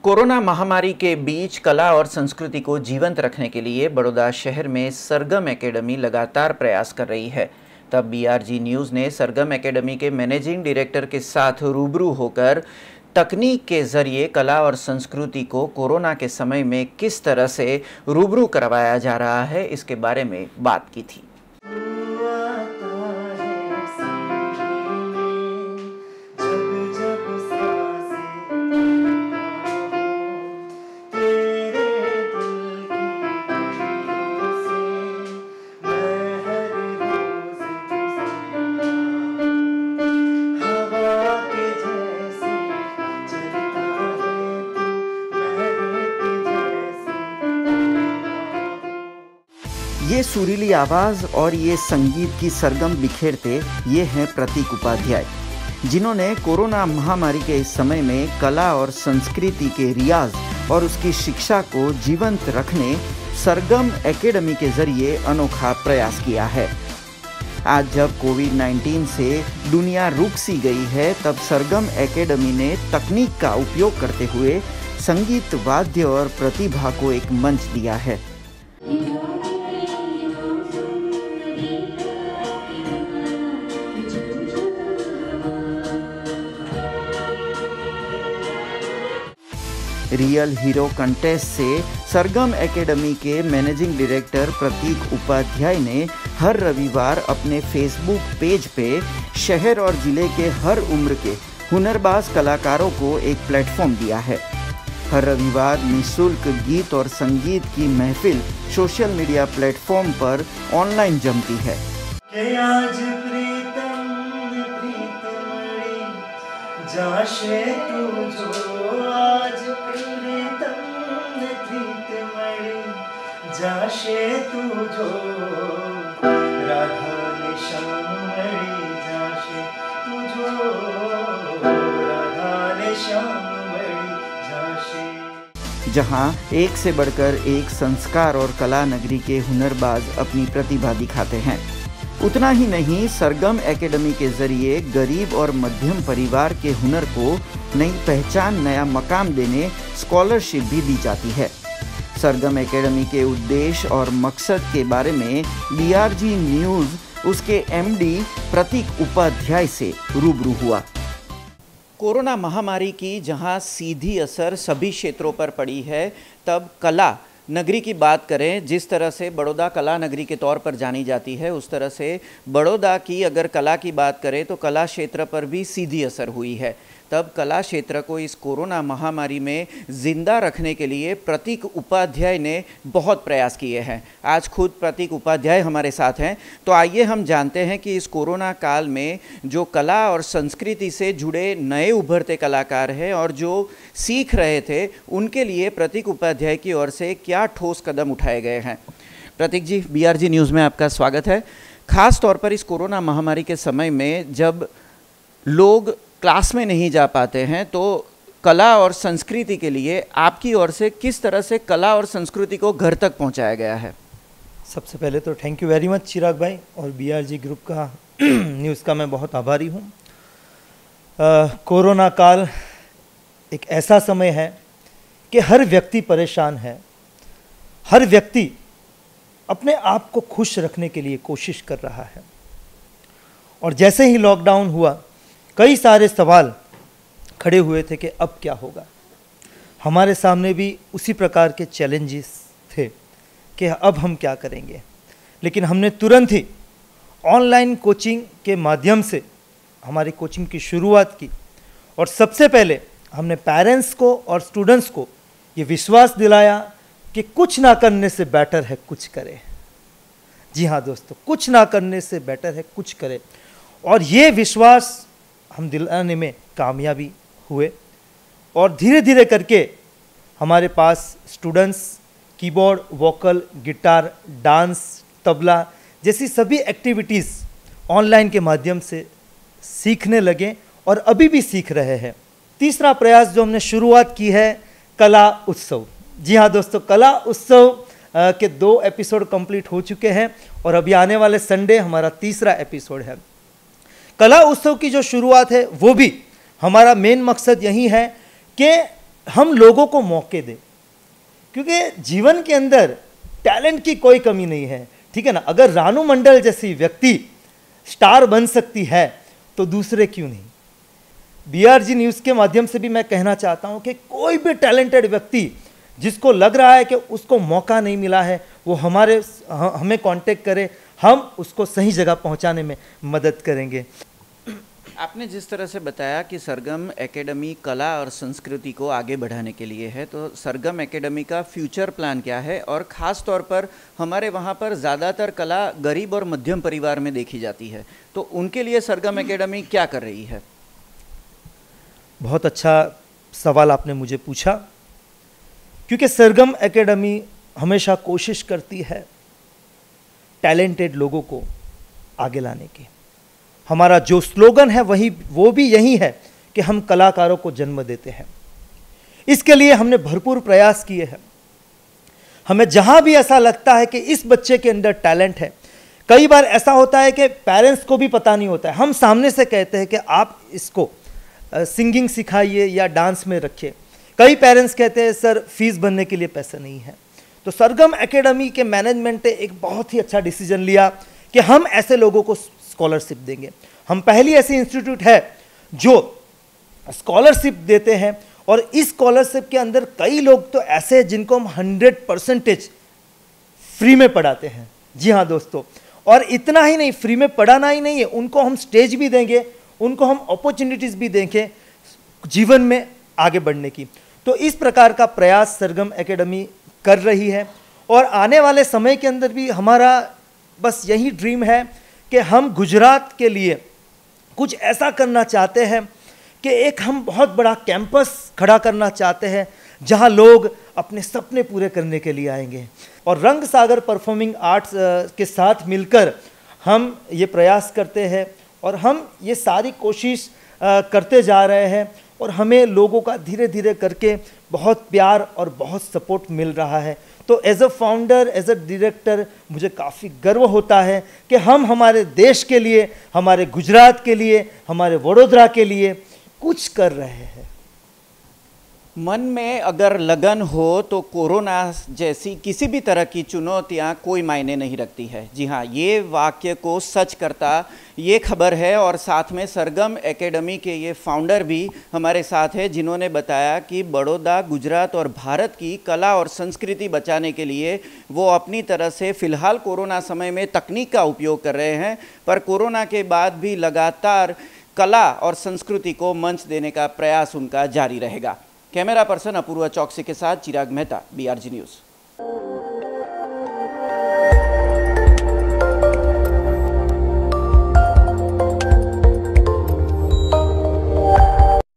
Corona महामारी के बीच कला और संस्कृति को जीवंत रखने के लिए बड़ौदा शहर में सरगम एकेडमी लगातार प्रयास कर रही है। तब बीआरजी न्यूज़ ने सरगम एकेडमी के मैनेजिंग डायरेक्टर के साथ रूबरू होकर तकनीक के जरिए कला और संस्कृति को कोरोना के समय में किस तरह से रूबरू करवाया जा रहा है, इसके बारे में बात की थी। ये सुरीली आवाज़ और ये संगीत की सरगम बिखेरते ये हैं प्रतीक उपाध्याय, जिन्होंने कोरोना महामारी के इस समय में कला और संस्कृति के रियाज और उसकी शिक्षा को जीवंत रखने सरगम एकेडमी के जरिए अनोखा प्रयास किया है। आज जब कोविड-19 से दुनिया रुक सी गई है, तब सरगम एकेडमी ने तकनीक का उपयोग करते हुए संगीत, वाद्य और प्रतिभा को एक मंच दिया है। रियल हीरो कंटेस्ट से सरगम एकेडमी के मैनेजिंग डायरेक्टर प्रतीक उपाध्याय ने हर रविवार अपने फेसबुक पेज पे शहर और ज़िले के हर उम्र के हुनरबाज कलाकारों को एक प्लेटफॉर्म दिया है। हर रविवार निःशुल्क गीत और संगीत की महफिल सोशल मीडिया प्लेटफॉर्म पर ऑनलाइन जमती है। जाशे तू जो आज जाशे तू जो राधा ने श्याम मणि जाशे तू जो राधा ने श्याम मणि जाशे। जहां एक से बढ़कर एक संस्कार और कला नगरी के हुनरबाज अपनी प्रतिभा दिखाते हैं। उतना ही नहीं, सरगम एकेडमी के जरिए गरीब और मध्यम परिवार के हुनर को नई पहचान, नया मकाम देने स्कॉलरशिप भी दी जाती है। सरगम एकेडमी के उद्देश्य और मकसद के बारे में बीआरजी न्यूज़ उसके एमडी प्रतीक उपाध्याय से रूबरू हुआ। कोरोना महामारी की जहां सीधी असर सभी क्षेत्रों पर पड़ी है, तब कला नगरी की बात करें, जिस तरह से बड़ौदा कला नगरी के तौर पर जानी जाती है, उस तरह से बड़ौदा की अगर कला की बात करें तो कला क्षेत्र पर भी सीधी असर हुई है। तब कला क्षेत्र को इस कोरोना महामारी में जिंदा रखने के लिए प्रतीक उपाध्याय ने बहुत प्रयास किए हैं। आज खुद प्रतीक उपाध्याय हमारे साथ हैं, तो आइए हम जानते हैं कि इस कोरोना काल में जो कला और संस्कृति से जुड़े नए उभरते कलाकार हैं और जो सीख रहे थे, उनके लिए प्रतीक उपाध्याय की ओर से क्या ठोस कदम उठाए गए हैं। प्रतीक जी, बीआरजी न्यूज़ में आपका स्वागत है। खास तौर पर इस कोरोना महामारी के समय में जब लोग क्लास में नहीं जा पाते हैं, तो कला और संस्कृति के लिए आपकी ओर से किस तरह से कला और संस्कृति को घर तक पहुंचाया गया है? सबसे पहले तो थैंक यू वेरी मच चिराग भाई, और बीआरजी ग्रुप का न्यूज़ का मैं बहुत आभारी हूं। कोरोना काल एक ऐसा समय है कि हर व्यक्ति परेशान है। हर व्यक्ति अपने आप को खुश रखने के लिए कोशिश कर रहा है, और जैसे ही लॉकडाउन हुआ, कई सारे सवाल खड़े हुए थे कि अब क्या होगा। हमारे सामने भी उसी प्रकार के चैलेंजेस थे कि अब हम क्या करेंगे। लेकिन हमने तुरंत ही ऑनलाइन कोचिंग के माध्यम से हमारी कोचिंग की शुरुआत की, और सबसे पहले हमने पेरेंट्स को और स्टूडेंट्स को ये विश्वास दिलाया कि कुछ ना करने से बेटर है कुछ करें। जी हाँ दोस्तों, कुछ ना करने से बेटर है कुछ करें, और ये विश्वास हम दिलाने में कामयाबी हुए। और धीरे धीरे करके हमारे पास students keyboard, vocal, guitar, dance, tabla जैसी सभी एक्टिविटीज़ ऑनलाइन के माध्यम से सीखने लगे, और अभी भी सीख रहे हैं। तीसरा प्रयास जो हमने शुरुआत की है, कला उत्सव। जी हाँ दोस्तों, कला उत्सव के 2 एपिसोड कंप्लीट हो चुके हैं, और अभी आने वाले संडे हमारा तीसरा एपिसोड है। कला उत्सव की जो शुरुआत है वो भी हमारा मेन मकसद यही है कि हम लोगों को मौके दें, क्योंकि जीवन के अंदर टैलेंट की कोई कमी नहीं है, ठीक है ना। अगर रानू मंडल जैसी व्यक्ति स्टार बन सकती है तो दूसरे क्यों नहीं। बीआरजी न्यूज़ के माध्यम से भी मैं कहना चाहता हूं कि कोई भी टैलेंटेड व्यक्ति जिसको लग रहा है कि उसको मौका नहीं मिला है, वो हमें कांटेक्ट करे, हम उसको सही जगह पहुंचाने में मदद करेंगे। आपने जिस तरह से बताया कि सरगम एकेडमी कला और संस्कृति को आगे बढ़ाने के लिए है, तो सरगम एकेडमी का फ्यूचर प्लान क्या है? और ख़ास तौर पर हमारे वहाँ पर ज़्यादातर कला गरीब और मध्यम परिवार में देखी जाती है, तो उनके लिए सरगम एकेडमी क्या कर रही है? बहुत अच्छा सवाल आपने मुझे पूछा, क्योंकि सरगम एकेडमी हमेशा कोशिश करती है टैलेंटेड लोगों को आगे लाने की। हमारा जो स्लोगन है वो भी यही है कि हम कलाकारों को जन्म देते हैं। इसके लिए हमने भरपूर प्रयास किए हैं। हमें जहां भी ऐसा लगता है कि इस बच्चे के अंदर टैलेंट है, कई बार ऐसा होता है कि पेरेंट्स को भी पता नहीं होता है, हम सामने से कहते हैं कि आप इसको सिंगिंग सिखाइए या डांस में रखिए। कई पेरेंट्स कहते हैं सर फीस भरने के लिए पैसा नहीं है। तो सरगम एकेडमी के मैनेजमेंट ने एक बहुत ही अच्छा डिसीजन लिया कि हम ऐसे लोगों को स्कॉलरशिप देंगे। हम पहली ऐसी इंस्टीट्यूट है जो स्कॉलरशिप देते हैं, और इस स्कॉलरशिप के अंदर कई लोग तो ऐसे हैं जिनको हम 100% फ्री में पढ़ाते हैं। जी हाँ दोस्तों, और इतना ही नहीं, फ्री में पढ़ाना ही नहीं है, उनको हम स्टेज भी देंगे, उनको हम अपॉर्चुनिटीज़ भी देंगे जीवन में आगे बढ़ने की। तो इस प्रकार का प्रयास सरगम एकेडमी कर रही है, और आने वाले समय के अंदर भी हमारा बस यही ड्रीम है कि हम गुजरात के लिए कुछ ऐसा करना चाहते हैं कि एक हम बहुत बड़ा कैंपस खड़ा करना चाहते हैं जहां लोग अपने सपने पूरे करने के लिए आएंगे। और रंग सागर परफॉर्मिंग आर्ट्स के साथ मिलकर हम ये प्रयास करते हैं, और हम ये सारी कोशिश करते जा रहे हैं, और हमें लोगों का धीरे धीरे करके बहुत प्यार और बहुत सपोर्ट मिल रहा है। तो as a founder, as a director मुझे काफ़ी गर्व होता है कि हम हमारे देश के लिए, हमारे गुजरात के लिए, हमारे वडोदरा के लिए कुछ कर रहे हैं। मन में अगर लगन हो तो कोरोना जैसी किसी भी तरह की चुनौतियां कोई मायने नहीं रखती है। जी हाँ, ये वाक्य को सच करता ये खबर है। और साथ में सरगम एकेडमी के ये फाउंडर भी हमारे साथ है, जिन्होंने बताया कि बड़ौदा, गुजरात और भारत की कला और संस्कृति बचाने के लिए वो अपनी तरह से फ़िलहाल कोरोना समय में तकनीक का उपयोग कर रहे हैं, पर कोरोना के बाद भी लगातार कला और संस्कृति को मंच देने का प्रयास उनका जारी रहेगा। कैमरा पर्सन अपूर्वा चौकसी के साथ चिराग मेहता, बीआरजी न्यूज़।